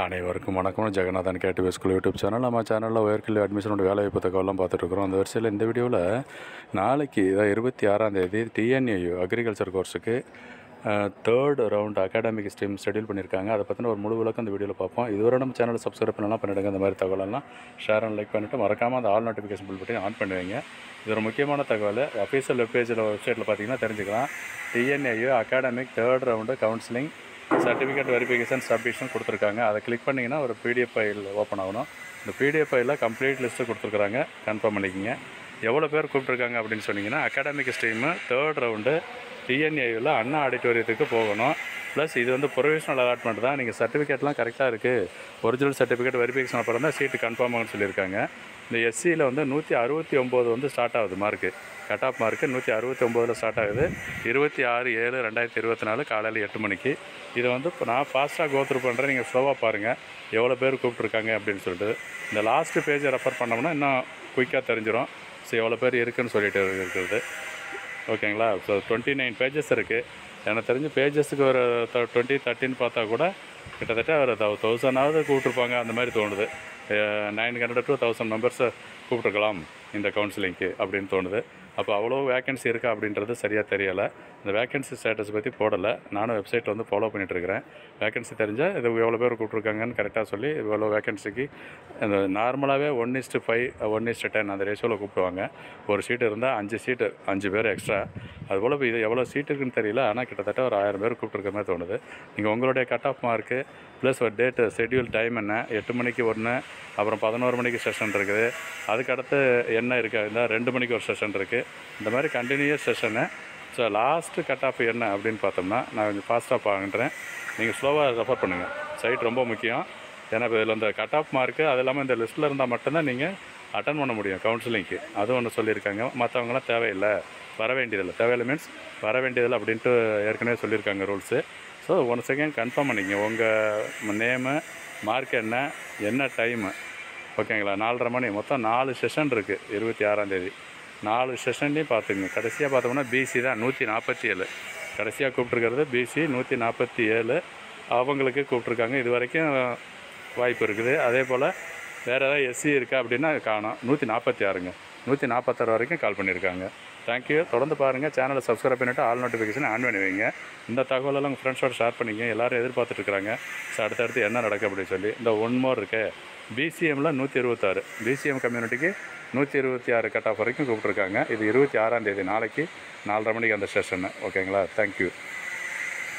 அனைவருக்கும் வணக்கம். Jagannathan KTV school YouTube channel. நம்ம சேனலில் உயர்கல்வி அட்மிஷனோட வேலைவாய்ப்பு தகவலாம் பார்த்துட்ருக்குறோம். அந்த வரிசையில் இந்த வீடியோவில் நாளைக்கு 26 டிஎன்ஏயு அக்ரிகல்ச்சர் கோர்ஸுக்கு third round academic stream schedule பண்ணியிருக்காங்க. அதை பற்றின ஒரு முழு விளக்கம் இந்த வீடியோவில் பார்ப்போம். இதுவரை நம்ம சேனலை சப்ஸ்கிரைப் பண்ணலாம் பண்ணிவிடுங்க. இந்த மாதிரி தகவலெல்லாம் ஷேர் அண்ட் லைக் பண்ணிவிட்டு மறக்காமல் அந்த ஆல் நோட்டிஃபிகேஷன் பில் பற்றி ஆன் பண்ணுவீங்க. இது ஒரு முக்கியமான தகவல். அஃபீஷியல் வெப்சைட்டில் பார்த்தீங்கன்னா தெரிஞ்சுக்கலாம். TNAU academic third round counselling certificate verification submission கொடுத்துருக்காங்க. அதை கிளிக் பண்ணிங்கன்னா ஒரு பிடிஎஃப் ஃபைல் ஓப்பன் ஆகணும். இந்த பிடிஎஃப் ஃபைலில் கம்ப்ளீட் லிஸ்ட்டு கொடுத்துருக்குறாங்க. கன்ஃபார்ம் பண்ணிக்கிங்க. எவ்வளோ பேர் கூப்பிட்ருக்காங்க அப்படின்னு சொன்னிங்கன்னா, அகாடமிக் ஸ்ட்ரீமு தேர்ட் ரவுண்டு டிஎன்ஏவில் அண்ணா ஆடிட்டோரியத்துக்கு போகணும். ப்ளஸ் இது வந்து ப்ரொவிஷனல் அலாட்மெண்ட் தான். நீங்கள் சர்டிஃபிகேட்லாம் கரெக்டாக இருக்குது, ஒரிஜினல் சர்டிஃபிகேட் வெரிஃபிகேஷன் அப்புறம் தான் சீட்டு கன்ஃபார்ம் ஆகும்னு சொல்லியிருக்காங்க. இந்த எஸ்சியில் வந்து 169 வந்து ஸ்டார்ட் ஆகுது mark. Cut off mark 169 start ஆகுது. 26/7/2024 காலையில் 8 மணிக்கு. இதை வந்து இப்போ நான் ஃபாஸ்ட்டாக கோத்ரூ பண்ணுறேன், நீங்கள் ஸ்லோவாக பாருங்கள் எவ்வளோ பேர் கூப்பிட்ருக்காங்க அப்படின்னு சொல்லிட்டு. இந்த லாஸ்ட்டு பேஜை ரெஃபர் பண்ணோம்னா இன்னும் குயிக்காக தெரிஞ்சிடும். ஸோ எவ்வளோ பேர் இருக்குதுன்னு சொல்லிட்டு இருக்கிறது. ஓகேங்களா? ஸோ 29 பேஜஸ் இருக்குது. எனக்கு தெரிஞ்ச பேஜஸுக்கு ஒரு 20-30 பார்த்தா கூட கிட்டத்தட்ட ஒரு 1000 கூப்பிட்ருப்பாங்க அந்த மாதிரி தோணுது. 900 to 1000 மெம்பர்ஸை கூப்பிட்ருக்கலாம் இந்த கவுன்சிலிங்க்கு அப்படின்னு தோணுது. அப்போ அவ்வளோ வேக்கன்சி இருக்கா அப்படின்றது சரியாக தெரியலை. இந்த வேக்கன்சி ஸ்டேட்டஸ் பற்றி போடலை. நானும் வெப்சைட்டில் வந்து ஃபாலோ பண்ணிகிட்ருக்கிறேன். வேக்கன்சி தெரிஞ்சால் இது எவ்வளோ பேர் கூப்பிட்ருக்காங்கன்னு கரெக்டாக சொல்லி இவ்வளோ வேக்கன்சிக்கு இந்த நார்மலாகவே 1:5 1:10 அந்த ரேஷியோவில் கூப்பிடுவாங்க. ஒரு சீட்டு இருந்தால் 5 சீட்டு 5 பேர் எக்ஸ்ட்ரா. அதுபோல் இப்போ இது எவ்வளோ சீட்டு இருக்குன்னு தெரியல. ஆனால் கிட்டத்தட்ட ஒரு 1000 பேர் கூப்பிட்ருக்க மாதிரி தோணுது. நீங்கள் உங்களுடைய கட் ஆஃப் மார்க்கு ப்ளஸ் ஒரு டேட்டு ஷெட்யூல் டைம் என்ன, 8 மணிக்கு ஒன்று, அப்புறம் 11 மணிக்கு செஷன் இருக்குது. அதுக்கடுத்து என்ன இருக்குது இருந்தால் 2 மணிக்கு ஒரு செஷன் இருக்குது. இந்த மாதிரி continuous session. So last cut off என்ன அப்படின்னு பார்த்தோம்னா, நான் கொஞ்சம் ஃபாஸ்ட்டாக பார்க்குறேன். நீங்கள் ஸ்லோவாக ரெஃபர் பண்ணுங்கள். சைட் ரொம்ப முக்கியம். ஏன்னா இப்போ இதில் இந்த கட் ஆஃப் மார்க்கு அது இல்லாமல் இந்த லிஸ்ட்டில் இருந்தால் மட்டும்தான் நீங்கள் அட்டன் பண்ண முடியும் கவுன்சிலிங்க்கு. அதுவும் ஒன்று சொல்லியிருக்காங்க. மற்றவங்களாம் தேவையில்லை, வர வேண்டியதில்லை. தேவையில்லை மீன்ஸ் வர வேண்டியதில்லை அப்படின்ட்டு ஏற்கனவே சொல்லியிருக்காங்க ரூல்ஸு. ஸோ 1 செகண்ட் கன்ஃபார்ம் பண்ணிங்க. உங்கள் நேமு, மார்க் என்ன டைமு. ஓகேங்களா? 4:30 மணி. மொத்தம் 4 செஷன் இருக்குது 26 4 செஷன்லேயும் பார்த்துங்க. கடைசியாக பார்த்தோம்னா பிசி தான் 147. கடைசியாக கூப்பிட்ருக்கிறது பிசி 147 அவங்களுக்கு கூப்பிட்ருக்காங்க. இது வரைக்கும் வாய்ப்பு இருக்குது. அதே போல் வேறு ஏதாவது எஸ்சி இருக்கா அப்படின்னா காணும். 146ங்க 146 வரைக்கும் கால் பண்ணியிருக்காங்க. தேங்க்யூ. தொடர்ந்து பாருங்கள். சேனலை சப்ஸ்கிரைப் பண்ணிவிட்டு ஆல் நோட்டிஃபிகேஷன் ஆன் பண்ணி வைங்க. இந்த தகவலெல்லாம் உங்கள் ஃப்ரெண்ட்ஸோடு ஷேர் பண்ணிங்க. எல்லோரும் எதிர்பார்த்துட்ருக்குறாங்க. ஸோ அடுத்தடுத்து என்ன நடக்கும் அப்படின்னு சொல்லி. இந்த 1 மோர் இருக்கு. பிசிஎம்மில் 126 பிசிஎம் கம்யூனிட்டிக்கு 126 கட் ஆஃப் வரைக்கும் கூப்பிட்ருக்காங்க. இது 26 நாளைக்கு 4:30 மணிக்கு அந்த செஷன்னு. ஓகேங்களா? தேங்க்யூ.